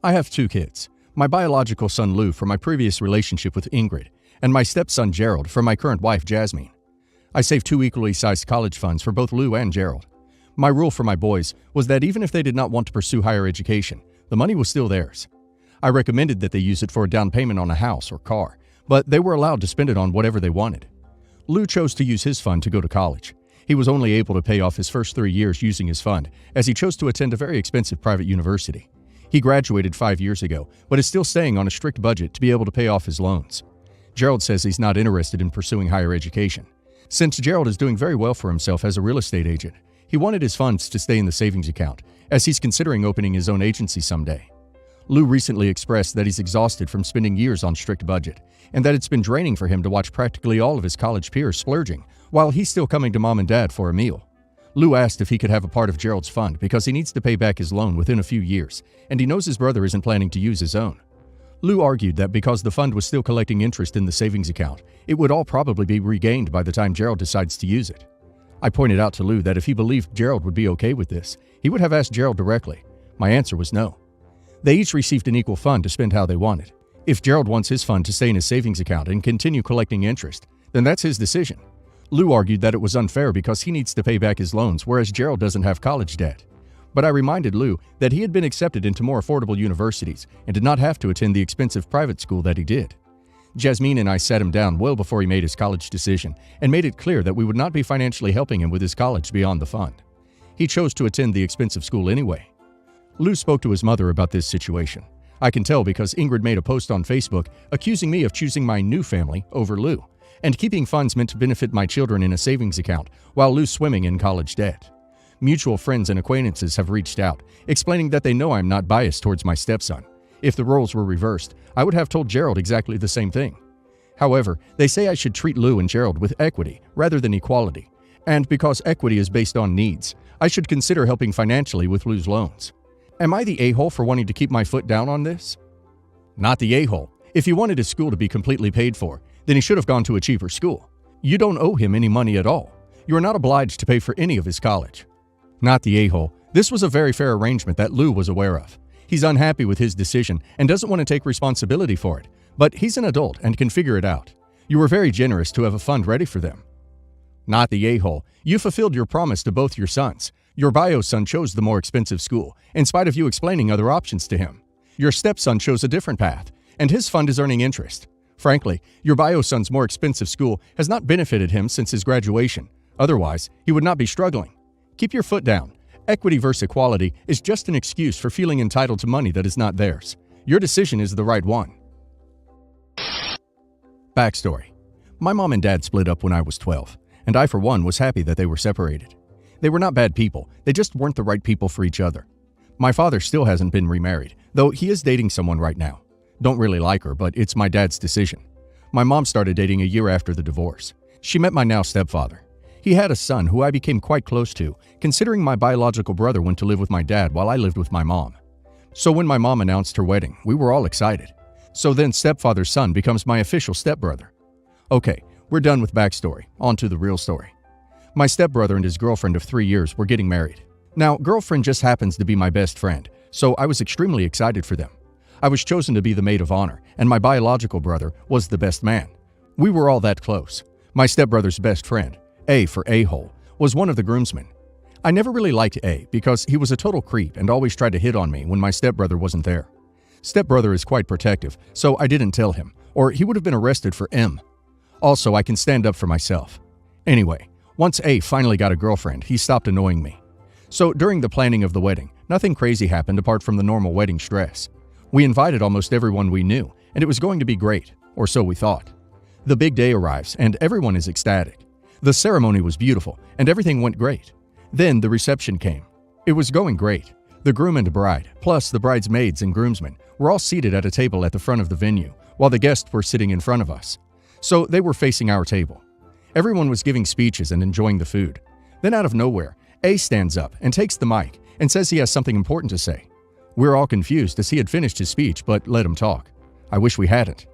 I have two kids, my biological son Lou from my previous relationship with Ingrid, and my stepson Gerald from my current wife Jasmine. I saved two equally sized college funds for both Lou and Gerald. My rule for my boys was that even if they did not want to pursue higher education, the money was still theirs. I recommended that they use it for a down payment on a house or car, but they were allowed to spend it on whatever they wanted. Lou chose to use his fund to go to college. He was only able to pay off his first 3 years using his fund, as he chose to attend a very expensive private university. He graduated 5 years ago, but is still staying on a strict budget to be able to pay off his loans. Gerald says he's not interested in pursuing higher education. Since Gerald is doing very well for himself as a real estate agent, he wanted his funds to stay in the savings account, as he's considering opening his own agency someday. Lou recently expressed that he's exhausted from spending years on strict budget, and that it's been draining for him to watch practically all of his college peers splurging, while he's still coming to mom and dad for a meal. Lou asked if he could have a part of Gerald's fund because he needs to pay back his loan within a few years, and he knows his brother isn't planning to use his own. Lou argued that because the fund was still collecting interest in the savings account, it would all probably be regained by the time Gerald decides to use it. I pointed out to Lou that if he believed Gerald would be okay with this, he would have asked Gerald directly. My answer was no. They each received an equal fund to spend how they wanted. If Gerald wants his fund to stay in his savings account and continue collecting interest, then that's his decision. Lou argued that it was unfair because he needs to pay back his loans, whereas Gerald doesn't have college debt. But I reminded Lou that he had been accepted into more affordable universities and did not have to attend the expensive private school that he did. Jasmine and I sat him down well before he made his college decision and made it clear that we would not be financially helping him with his college beyond the fund. He chose to attend the expensive school anyway. Lou spoke to his mother about this situation. I can tell because Ingrid made a post on Facebook accusing me of choosing my new family over Lou and keeping funds meant to benefit my children in a savings account while Lou's swimming in college debt. Mutual friends and acquaintances have reached out, explaining that they know I'm not biased towards my stepson. If the roles were reversed, I would have told Gerald exactly the same thing. However, they say I should treat Lou and Gerald with equity rather than equality, and because equity is based on needs, I should consider helping financially with Lou's loans. Am I the a-hole for wanting to keep my foot down on this? Not the a-hole. If he wanted his school to be completely paid for, then he should have gone to a cheaper school. You don't owe him any money at all. You are not obliged to pay for any of his college. Not the a-hole. This was a very fair arrangement that Lou was aware of. He's unhappy with his decision and doesn't want to take responsibility for it, but he's an adult and can figure it out. You were very generous to have a fund ready for them. Not the a-hole. You fulfilled your promise to both your sons. Your bio son chose the more expensive school, in spite of you explaining other options to him. Your stepson chose a different path, and his fund is earning interest. Frankly, your bio son's more expensive school has not benefited him since his graduation. Otherwise, he would not be struggling. Keep your foot down. Equity versus equality is just an excuse for feeling entitled to money that is not theirs. Your decision is the right one. Backstory. My mom and dad split up when I was 12, and I for one was happy that they were separated. They were not bad people, they just weren't the right people for each other. My father still hasn't been remarried, though he is dating someone right now. Don't really like her, but it's my dad's decision. My mom started dating a year after the divorce. She met my now stepfather. He had a son who I became quite close to, considering my biological brother went to live with my dad while I lived with my mom. So when my mom announced her wedding, we were all excited. So then stepfather's son becomes my official stepbrother. Okay, we're done with backstory. On to the real story. My stepbrother and his girlfriend of 3 years were getting married. Now, girlfriend just happens to be my best friend, so I was extremely excited for them. I was chosen to be the maid of honor, and my biological brother was the best man. We were all that close. My stepbrother's best friend, A for a-hole, was one of the groomsmen. I never really liked A because he was a total creep and always tried to hit on me when my stepbrother wasn't there. Stepbrother is quite protective, so I didn't tell him, or he would have been arrested for M. Also, I can stand up for myself. Anyway, once A finally got a girlfriend, he stopped annoying me. So during the planning of the wedding, nothing crazy happened apart from the normal wedding stress. We invited almost everyone we knew, and it was going to be great, or so we thought. The big day arrives, and everyone is ecstatic. The ceremony was beautiful, and everything went great. Then the reception came. It was going great. The groom and bride, plus the bridesmaids and groomsmen, were all seated at a table at the front of the venue, while the guests were sitting in front of us. So they were facing our table. Everyone was giving speeches and enjoying the food. Then out of nowhere, A stands up and takes the mic and says he has something important to say. We're all confused as he had finished his speech, but let him talk. I wish we hadn't.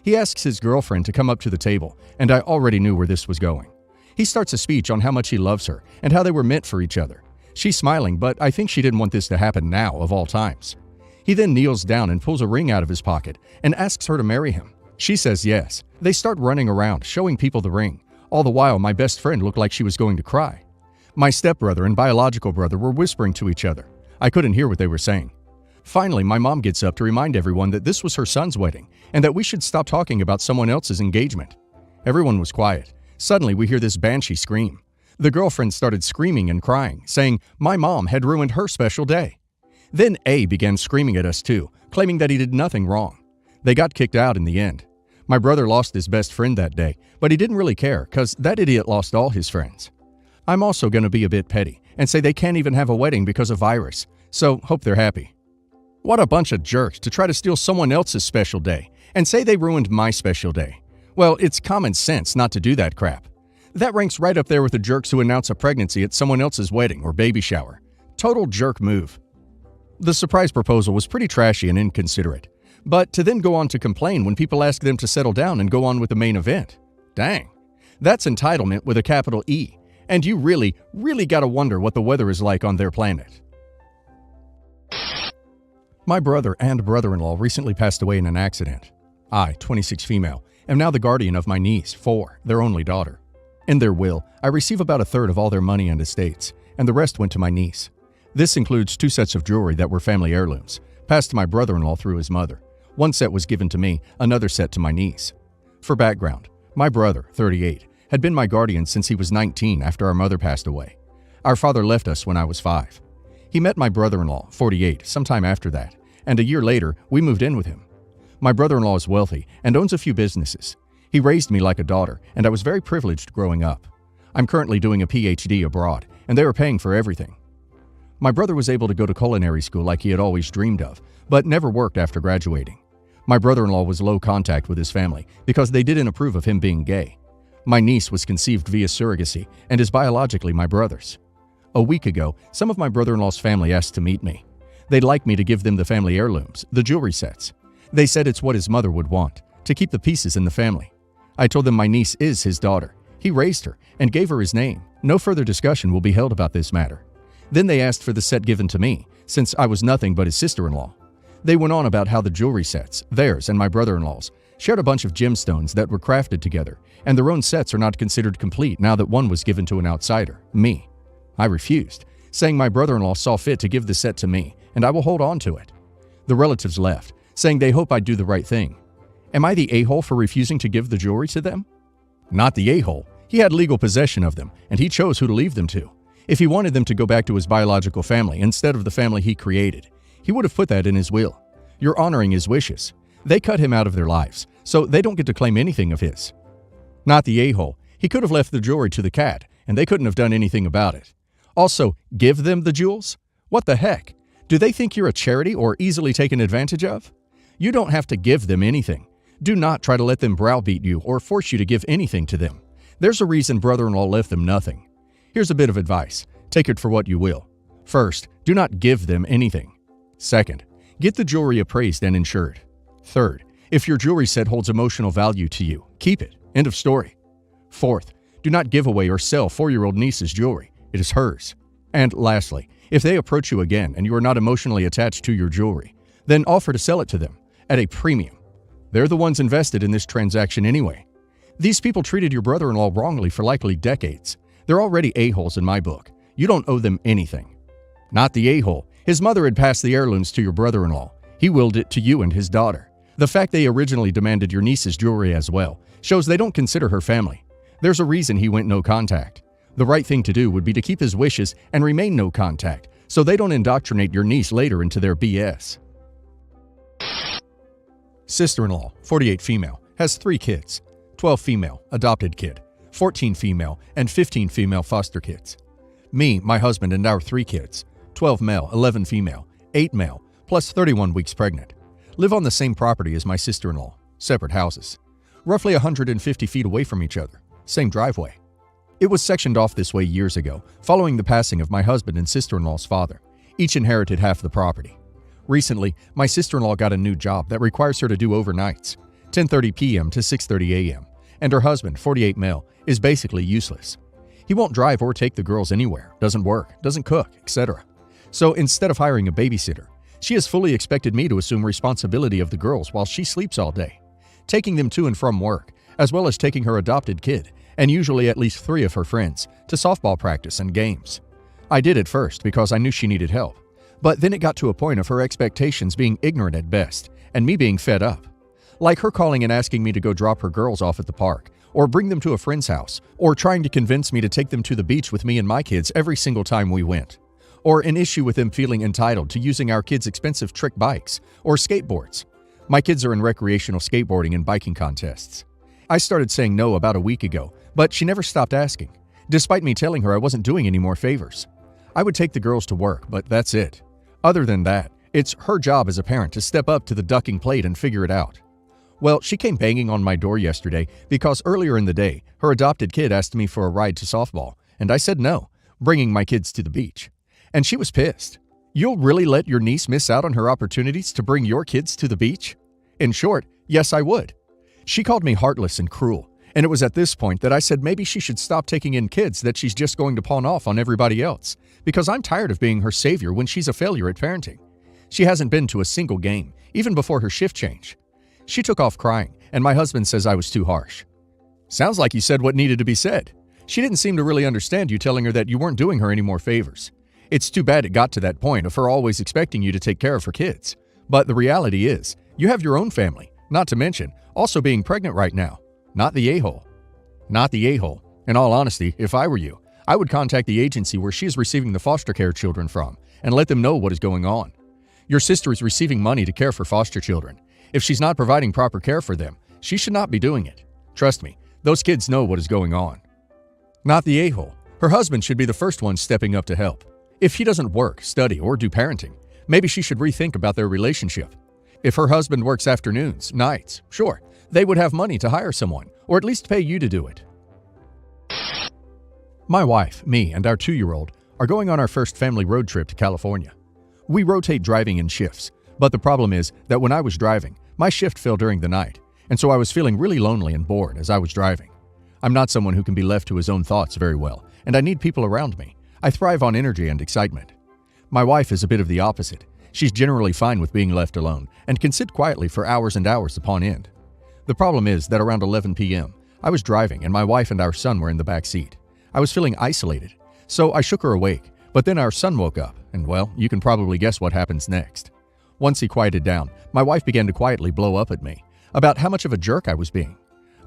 He asks his girlfriend to come up to the table, and I already knew where this was going. He starts a speech on how much he loves her and how they were meant for each other. She's smiling, but I think she didn't want this to happen now, of all times. He then kneels down and pulls a ring out of his pocket and asks her to marry him. She says yes. They start running around, showing people the ring. All the while, my best friend looked like she was going to cry. My stepbrother and biological brother were whispering to each other. I couldn't hear what they were saying. Finally, my mom gets up to remind everyone that this was her son's wedding and that we should stop talking about someone else's engagement. Everyone was quiet. Suddenly, we hear this banshee scream. The girlfriend started screaming and crying, saying my mom had ruined her special day. Then A began screaming at us too, claiming that he did nothing wrong. They got kicked out in the end. My brother lost his best friend that day, but he didn't really care because that idiot lost all his friends. I'm also going to be a bit petty and say they can't even have a wedding because of virus, so hope they're happy. What a bunch of jerks to try to steal someone else's special day and say they ruined my special day. Well, it's common sense not to do that crap. That ranks right up there with the jerks who announce a pregnancy at someone else's wedding or baby shower. Total jerk move. The surprise proposal was pretty trashy and inconsiderate, but to then go on to complain when people ask them to settle down and go on with the main event. Dang. That's entitlement with a capital E, and you really gotta wonder what the weather is like on their planet. My brother and brother-in-law recently passed away in an accident. I, 26 female, am now the guardian of my niece, 4, their only daughter. In their will, I receive about a third of all their money and estates, and the rest went to my niece. This includes 2 sets of jewelry that were family heirlooms, passed to my brother-in-law through his mother. 1 set was given to me, another set to my niece. For background, my brother, 38, had been my guardian since he was 19 after our mother passed away. Our father left us when I was 5. He met my brother-in-law, 48, sometime after that, and a year later, we moved in with him. My brother-in-law is wealthy and owns a few businesses. He raised me like a daughter, and I was very privileged growing up. I'm currently doing a PhD abroad, and they are paying for everything. My brother was able to go to culinary school like he had always dreamed of, but never worked after graduating. My brother-in-law was low contact with his family because they didn't approve of him being gay. My niece was conceived via surrogacy and is biologically my brother's. A week ago, some of my brother-in-law's family asked to meet me. They'd like me to give them the family heirlooms, the jewelry sets. They said it's what his mother would want, to keep the pieces in the family. I told them my niece is his daughter. He raised her and gave her his name. No further discussion will be held about this matter. Then they asked for the set given to me, since I was nothing but his sister-in-law. They went on about how the jewelry sets, theirs and my brother-in-law's, shared a bunch of gemstones that were crafted together, and their own sets are not considered complete now that one was given to an outsider, me. I refused, saying my brother-in-law saw fit to give the set to me, and I will hold on to it. The relatives left, saying they hope I do the right thing. Am I the a-hole for refusing to give the jewelry to them? Not the a-hole. He had legal possession of them, and he chose who to leave them to. If he wanted them to go back to his biological family instead of the family he created, he would have put that in his will. You're honoring his wishes. They cut him out of their lives, so they don't get to claim anything of his. Not the a-hole. He could have left the jewelry to the cat, and they couldn't have done anything about it. Also, give them the jewels? What the heck? Do they think you're a charity or easily taken advantage of? You don't have to give them anything. Do not try to let them browbeat you or force you to give anything to them. There's a reason brother-in-law left them nothing. Here's a bit of advice. Take it for what you will. First, do not give them anything. Second, get the jewelry appraised and insured. Third, if your jewelry set holds emotional value to you, keep it. End of story. Fourth, do not give away or sell 4-year-old niece's jewelry. It is hers. And lastly, if they approach you again and you are not emotionally attached to your jewelry, then offer to sell it to them at a premium. They're the ones invested in this transaction anyway. These people treated your brother-in-law wrongly for likely decades. They're already a-holes in my book. You don't owe them anything. Not the a-hole. His mother had passed the heirlooms to your brother-in-law. He willed it to you and his daughter. The fact they originally demanded your niece's jewelry as well shows they don't consider her family. There's a reason he went no contact. The right thing to do would be to keep his wishes and remain no contact, so they don't indoctrinate your niece later into their BS. Sister-in-law, 48 female, has 3 kids, 12 female, adopted kid, 14 female, and 15 female foster kids. Me, my husband, and our 3 kids, 12 male, 11 female, 8 male, plus 31 weeks pregnant, live on the same property as my sister-in-law, separate houses, roughly 150 feet away from each other, same driveway. It was sectioned off this way years ago, following the passing of my husband and sister-in-law's father. Each inherited half the property. Recently, my sister-in-law got a new job that requires her to do overnights, 10:30 p.m. to 6:30 a.m., and her husband, 48 male, is basically useless. He won't drive or take the girls anywhere, doesn't work, doesn't cook, etc. So instead of hiring a babysitter, She has fully expected me to assume responsibility of the girls while she sleeps all day, taking them to and from work, as well as taking her adopted kid, and usually at least 3 of her friends, to softball practice and games. I did at first because I knew she needed help, but then it got to a point of her expectations being ignorant at best, and me being fed up. Like her calling and asking me to go drop her girls off at the park, or bring them to a friend's house, or trying to convince me to take them to the beach with me and my kids every single time we went. Or an issue with them feeling entitled to using our kids' expensive trick bikes or skateboards. My kids are in recreational skateboarding and biking contests. I started saying no about a week ago, but she never stopped asking, despite me telling her I wasn't doing any more favors. I would take the girls to work, but that's it. Other than that, it's her job as a parent to step up to the ducking plate and figure it out. Well, she came banging on my door yesterday because earlier in the day, her adopted kid asked me for a ride to softball, and I said no, bringing my kids to the beach. And she was pissed. You'll really let your niece miss out on her opportunities to bring your kids to the beach? In short, yes, I would. She called me heartless and cruel, and it was at this point that I said maybe she should stop taking in kids that she's just going to pawn off on everybody else, because I'm tired of being her savior when she's a failure at parenting. She hasn't been to a single game, even before her shift change. She took off crying, and my husband says I was too harsh. Sounds like you said what needed to be said. She didn't seem to really understand you telling her that you weren't doing her any more favors. It's too bad it got to that point of her always expecting you to take care of her kids. But the reality is, you have your own family, not to mention also being pregnant right now. Not the a-hole. Not the a-hole. In all honesty, if I were you, I would contact the agency where she is receiving the foster care children from and let them know what is going on. Your sister is receiving money to care for foster children. If she's not providing proper care for them, she should not be doing it. Trust me, those kids know what is going on. Not the a-hole. Her husband should be the first one stepping up to help. If he doesn't work, study, or do parenting, maybe she should rethink about their relationship. If her husband works afternoons, nights, sure, they would have money to hire someone, or at least pay you to do it. My wife, me, and our 2-year-old are going on our first family road trip to California. We rotate driving in shifts, but the problem is that when I was driving, my shift fell during the night, and so I was feeling really lonely and bored as I was driving. I'm not someone who can be left to his own thoughts very well, and I need people around me. I thrive on energy and excitement. My wife is a bit of the opposite. She's generally fine with being left alone and can sit quietly for hours and hours upon end. The problem is that around 11 p.m., I was driving and my wife and our son were in the back seat. I was feeling isolated, so I shook her awake, but then our son woke up, and well, you can probably guess what happens next. Once he quieted down, my wife began to quietly blow up at me about how much of a jerk I was being.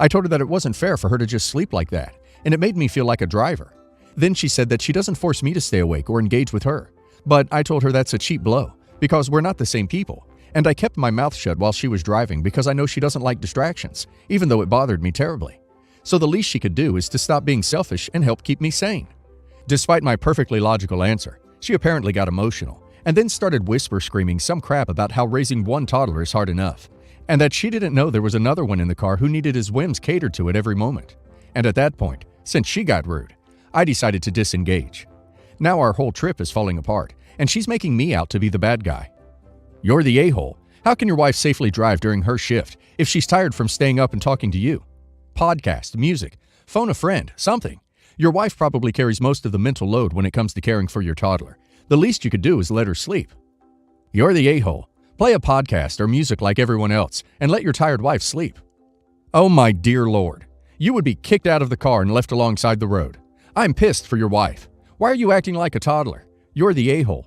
I told her that it wasn't fair for her to just sleep like that, and it made me feel like a driver. Then she said that she doesn't force me to stay awake or engage with her. But I told her that's a cheap blow, because we're not the same people. And I kept my mouth shut while she was driving because I know she doesn't like distractions, even though it bothered me terribly. So the least she could do is to stop being selfish and help keep me sane. Despite my perfectly logical answer, she apparently got emotional, and then started whisper screaming some crap about how raising one toddler is hard enough, and that she didn't know there was another one in the car who needed his whims catered to at every moment. And at that point, since she got rude, I decided to disengage. Now our whole trip is falling apart, and she's making me out to be the bad guy. You're the a-hole. How can your wife safely drive during her shift if she's tired from staying up and talking to you? Podcast, music, phone a friend, something. Your wife probably carries most of the mental load when it comes to caring for your toddler. The least you could do is let her sleep. You're the a-hole. Play a podcast or music like everyone else and let your tired wife sleep. Oh my dear Lord. You would be kicked out of the car and left alongside the road. I'm pissed for your wife. Why are you acting like a toddler? You're the a-hole.